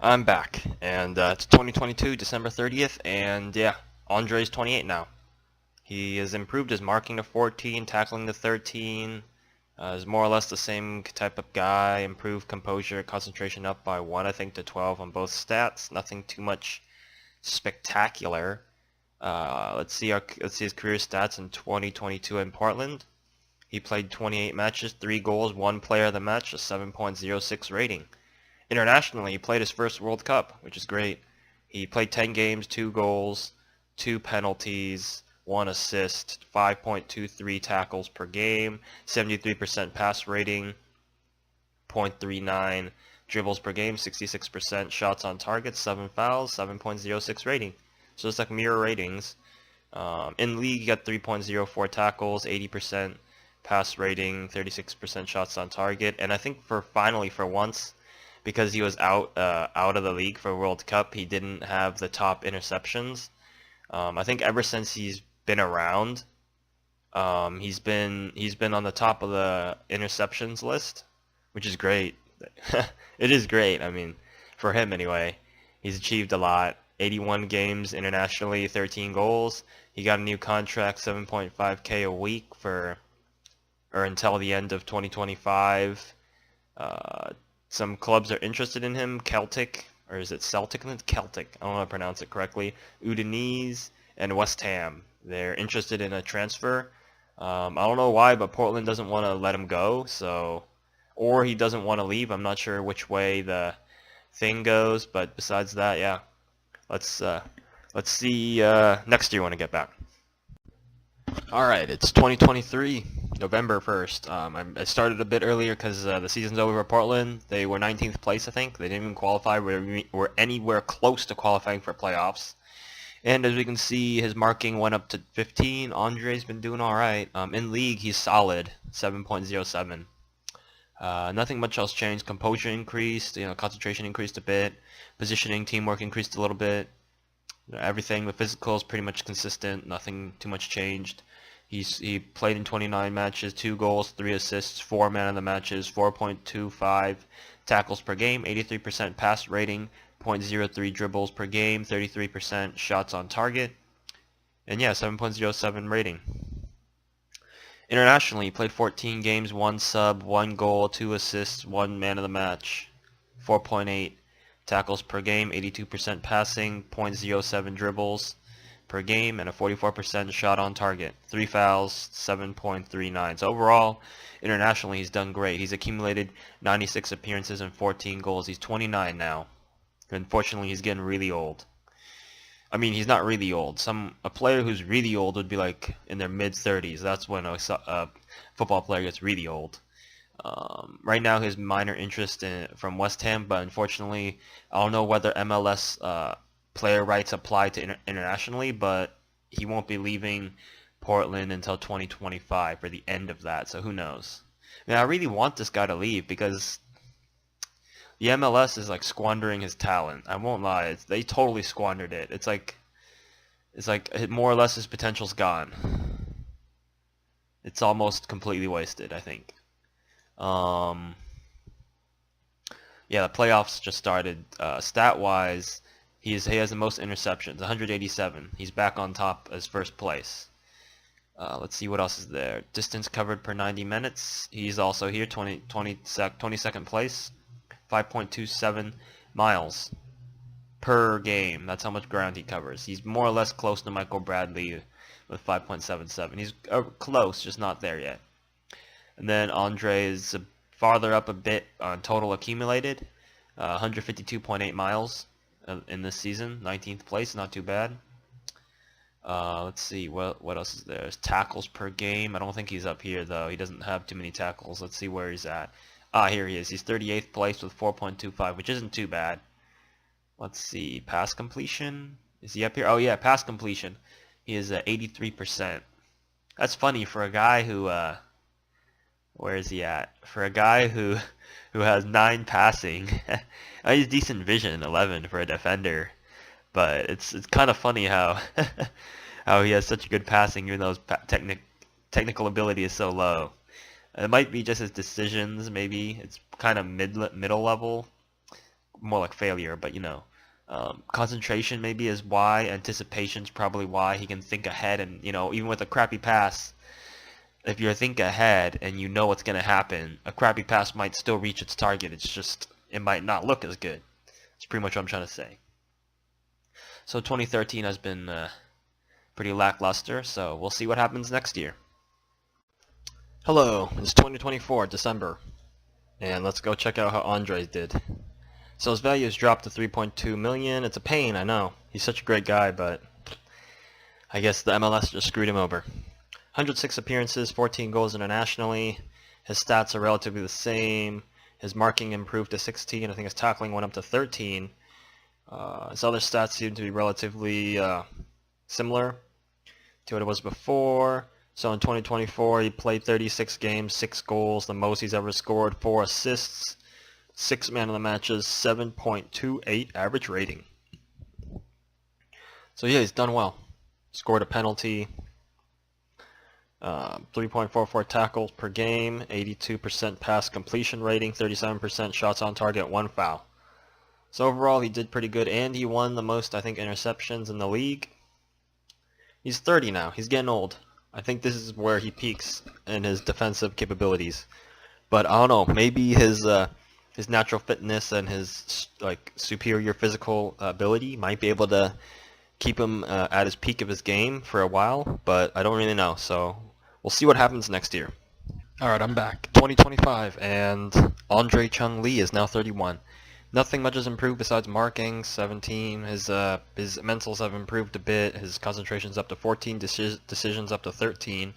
I'm back, and it's 2022, December 30th, and yeah, Andre's 28 now. He has improved his marking to 14, tackling to 13, is more or less the same type of guy, improved composure, concentration up by 1, I think, to 12 on both stats, nothing too much spectacular. Let's see his career stats in 2022 in Portland. He played 28 matches, 3 goals, 1 player of the match, a 7.06 rating. Internationally, he played his first World Cup, which is great. He played 10 games, 2 goals, 2 penalties, 1 assist, 5.23 tackles per game, 73% pass rating, 0.39 dribbles per game, 66% shots on target, 7 fouls, 7.06 rating. So it's like mirror ratings. In league, he got 3.04 tackles, 80% pass rating, 36% shots on target, and I think for once, because he was out of the league for World Cup, he didn't have the top interceptions. I think ever since he's been around, he's been on the top of the interceptions list, which is great. It is great. I mean, for him anyway, he's achieved a lot. 81 games internationally, 13 goals. He got a new contract, 7.5K a week or until the end of 2025. Some clubs are interested in him. Celtic, or is it Celtic? Celtic. I don't know how to pronounce it correctly. Udinese and West Ham. They're interested in a transfer. I don't know why, but Portland doesn't want to let him go. Or he doesn't want to leave. I'm not sure which way the thing goes. But besides that, yeah, let's see next year when I get back. All right, it's 2023, November 1st. I started a bit earlier because the season's over for Portland. They were 19th place, I think. They didn't even qualify. Were anywhere close to qualifying for playoffs. And as we can see, his marking went up to 15. Andre's been doing all right. In league, he's solid, 7.07. Nothing much else changed. Composure increased. Concentration increased a bit. Positioning, teamwork increased a little bit. Everything, the physical is pretty much consistent. Nothing too much changed. He played in 29 matches, 2 goals, 3 assists, 4 man of the matches, 4.25 tackles per game, 83% pass rating, 0.03 dribbles per game, 33% shots on target, and yeah, 7.07 rating. Internationally, he played 14 games, 1 sub, 1 goal, 2 assists, 1 man of the match, 4.8 tackles per game, 82% passing, 0.07 dribbles per game, and a 44% shot on target. 3 fouls, 7.39. So overall, internationally, he's done great. He's accumulated 96 appearances and 14 goals. He's 29 now. Unfortunately, he's getting really old. I mean, he's not really old. A player who's really old would be like in their mid-30s. That's when a football player gets really old. Right now, his minor interest from West Ham, but unfortunately, I don't know whether MLS player rights apply to internationally, but he won't be leaving Portland until 2025 or the end of that, so who knows. I really want this guy to leave because the MLS is like squandering his talent. I won't lie, they totally squandered it. It's like more or less his potential's gone. It's almost completely wasted, I think. Yeah, the playoffs just started. Stat-wise, he has the most interceptions, 187. He's back on top as first place. Let's see what else is there. Distance covered per 90 minutes. He's also here, 22nd place, 5.27 miles per game. That's how much ground he covers. He's more or less close to Michael Bradley with 5.77. He's close, just not there yet. And then Andre is farther up a bit on total accumulated, 152.8 miles in this season, 19th place, not too bad. Let's see, what else is there? There's tackles per game. I don't think he's up here, though. He doesn't have too many tackles. Let's see where he's at. Here he is. He's 38th place with 4.25, which isn't too bad. Let's see, pass completion. Is he up here? Oh, yeah, pass completion. He is at 83%. That's funny for a guy who... where is he at? For a guy who has 9 passing, he's decent vision, 11 for a defender. But it's kind of funny how how he has such good passing, even though his technical ability is so low. It might be just his decisions. Maybe it's kind of middle level. more like failure, but concentration maybe is why, anticipation's probably why. He can think ahead, and even with a crappy pass, if you think ahead and you know what's going to happen, a crappy pass might still reach its target. It's just, it might not look as good. That's pretty much what I'm trying to say. So 2013 has been pretty lackluster, so we'll see what happens next year. Hello, it's 2024, December, and let's go check out how Andres did. So his value has dropped to 3.2 million. It's a pain, I know. He's such a great guy, but I guess the MLS just screwed him over. 106 appearances, 14 goals internationally. His stats are relatively the same. His marking improved to 16. I think his tackling went up to 13. His other stats seem to be relatively similar to what it was before. So in 2024, he played 36 games, 6 goals, the most he's ever scored, 4 assists, 6 man of the matches, 7.28 average rating. So yeah, he's done well. Scored a penalty, 3.44 tackles per game, 82% pass completion rating, 37% shots on target, 1 foul. So overall, he did pretty good, and he won the most, I think, interceptions in the league. He's 30 now. He's getting old. I think this is where he peaks in his defensive capabilities. But I don't know. Maybe his natural fitness and his superior physical ability might be able to keep him at his peak of his game for a while. But I don't really know. So we'll see what happens next year. All right, I'm back. 2025, and Andre Chung-Li is now 31. Nothing much has improved besides marking, 17. His mentals have improved a bit. His concentration's up to 14. Decisions up to 13.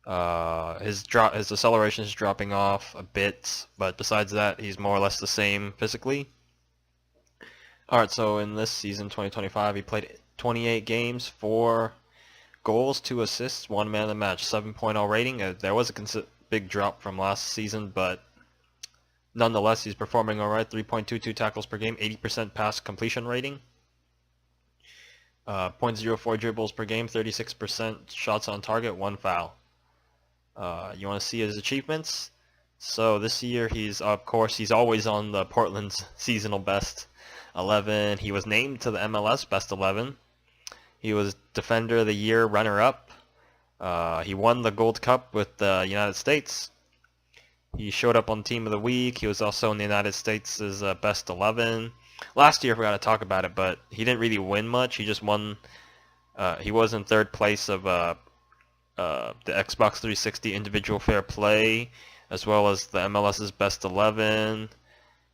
His acceleration is dropping off a bit, but besides that, he's more or less the same physically. All right, so in this season, 2025, he played 28 games, 4 goals, 2 assists, 1 man of the match, 7.0 rating. There was a big drop from last season, but nonetheless, he's performing all right. 3.22 tackles per game, 80% pass completion rating. 0.04 dribbles per game, 36% shots on target, 1 foul. You want to see his achievements? So this year, he's always on the Portland's seasonal best 11. He was named to the MLS best 11. He was Defender of the Year runner-up. He won the Gold Cup with the United States. He showed up on Team of the Week. He was also in the United States' best 11. Last year, I forgot to talk about it, but he didn't really win much. He just won. He was in 3rd place of the Xbox 360 Individual Fair Play, as well as the MLS's best 11.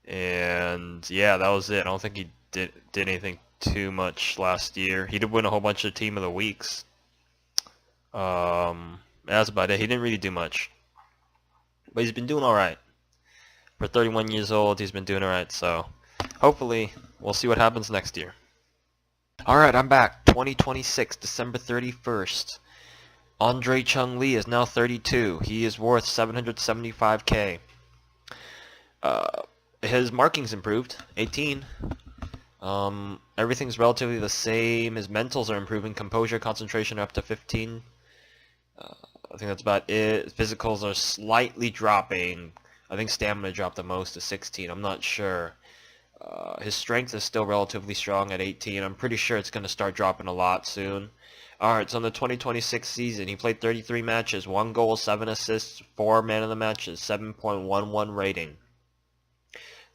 And yeah, that was it. I don't think he did anything too much last year. He did win a whole bunch of Team of the Weeks. That's about it. He didn't really do much. But he's been doing alright. For 31 years old, he's been doing alright, so hopefully we'll see what happens next year. Alright, I'm back. 2026, December 31st. Andre Chung-Li is now 32. He is worth 775k. His marking's improved, 18. Everything's relatively the same. His mentals are improving. Composure, concentration are up to 15. I think that's about it. Physicals are slightly dropping. I think stamina dropped the most to 16. I'm not sure. His strength is still relatively strong at 18. I'm pretty sure it's going to start dropping a lot soon. Alright, so in the 2026 season, he played 33 matches, 1 goal, 7 assists, 4 man of the matches, 7.11 rating.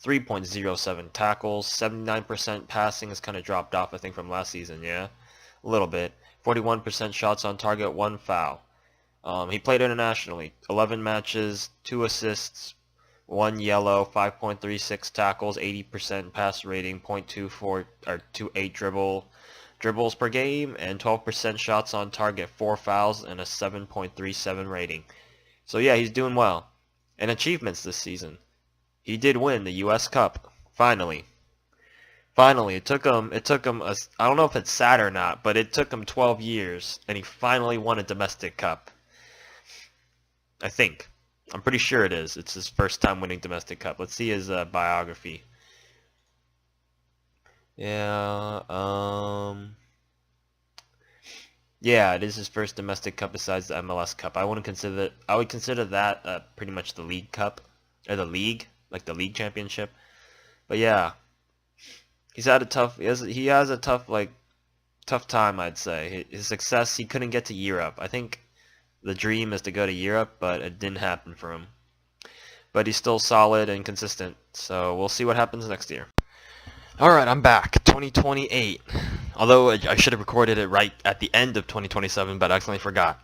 3.07 tackles, 79% passing has kind of dropped off, I think, from last season, yeah? A little bit. 41% shots on target, 1 foul. He played internationally, 11 matches, 2 assists, 1 yellow, 5.36 tackles, 80% pass rating, 0.24 or 0.28 dribbles per game, and 12% shots on target, 4 fouls, and a 7.37 rating. So yeah, he's doing well. And achievements this season. He did win the U.S. Cup, finally. Finally, it took him I don't know if it's sad or not, but it took him 12 years, and he finally won a domestic cup. I think. I'm pretty sure it is. It's his first time winning domestic cup. Let's see his biography. Yeah, yeah, it is his first domestic cup besides the MLS Cup. I would consider that pretty much the League Cup, or the league, like the league championship. But yeah, he has a tough time, I'd say. His success, he couldn't get to Europe. I think the dream is to go to Europe, but it didn't happen for him. But he's still solid and consistent, so we'll see what happens next year. Alright, I'm back. 2028. Although I should have recorded it right at the end of 2027, but I accidentally forgot.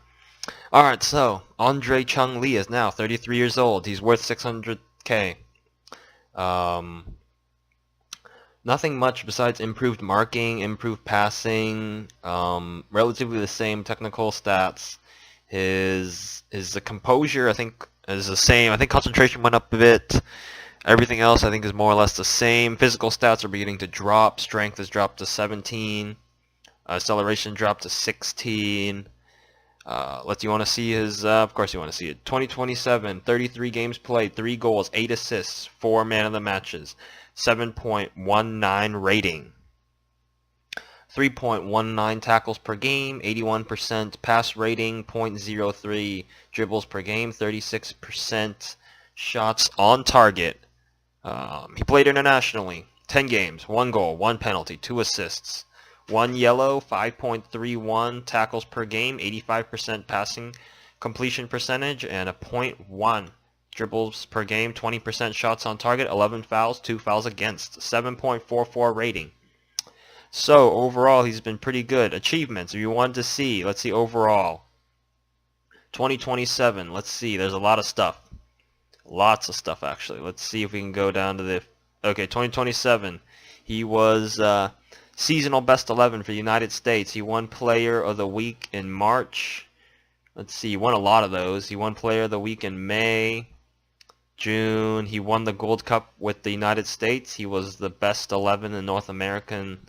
Alright, so Chung-Li is now 33 years old. He's worth 600k. Nothing much besides improved marking, improved passing, relatively the same technical stats. His composure, I think, is the same. I think concentration went up a bit. Everything else, I think, is more or less the same. Physical stats are beginning to drop. Strength has dropped to 17. Acceleration dropped to 16. You want to see his, of course you want to see it. 2027, 33 games played, 3 goals, 8 assists, 4 man of the matches, 7.19 rating, 3.19 tackles per game, 81% pass rating, 0.03 dribbles per game, 36% shots on target. He played internationally, 10 games, 1 goal, 1 penalty, 2 assists. 1 yellow, 5.31 tackles per game, 85% passing completion percentage, and a 0.1 dribbles per game, 20% shots on target, 11 fouls, 2 fouls against, 7.44 rating. So overall, he's been pretty good. Achievements, if you wanted to see, let's see overall. 2027, let's see, there's a lot of stuff. Lots of stuff, actually. Let's see if we can go down to the... Okay, 2027, he was... seasonal best 11 for the United States. He won Player of the Week in March. Let's see, he won a lot of those. He won Player of the Week in May, June. He won the Gold Cup with the United States. He was the best 11 in North American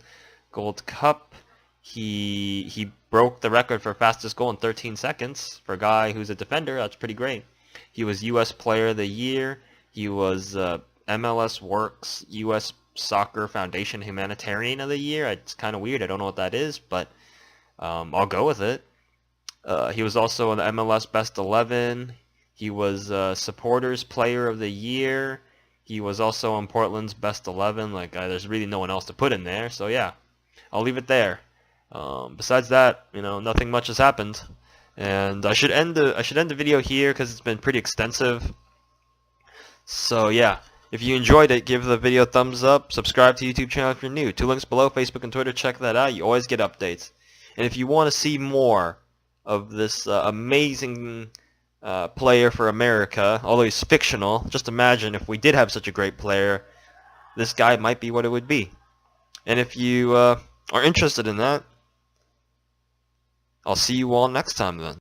Gold Cup. He broke the record for fastest goal in 13 seconds. For a guy who's a defender, that's pretty great. He was U.S. Player of the Year. He was MLS Works U.S. Soccer Foundation Humanitarian of the Year. It's kind of weird. I don't know what that is, but I'll go with it. He was also in the MLS Best 11. He was Supporters Player of the Year. He was also in Portland's Best 11. There's really no one else to put in there. So yeah, I'll leave it there. Besides that, nothing much has happened. And I should end the video here because it's been pretty extensive. So yeah. If you enjoyed it, give the video a thumbs up, subscribe to the YouTube channel if you're new. 2 links below, Facebook and Twitter, check that out. You always get updates. And if you want to see more of this amazing player for America, although he's fictional, just imagine if we did have such a great player, this guy might be what it would be. And if you are interested in that, I'll see you all next time then.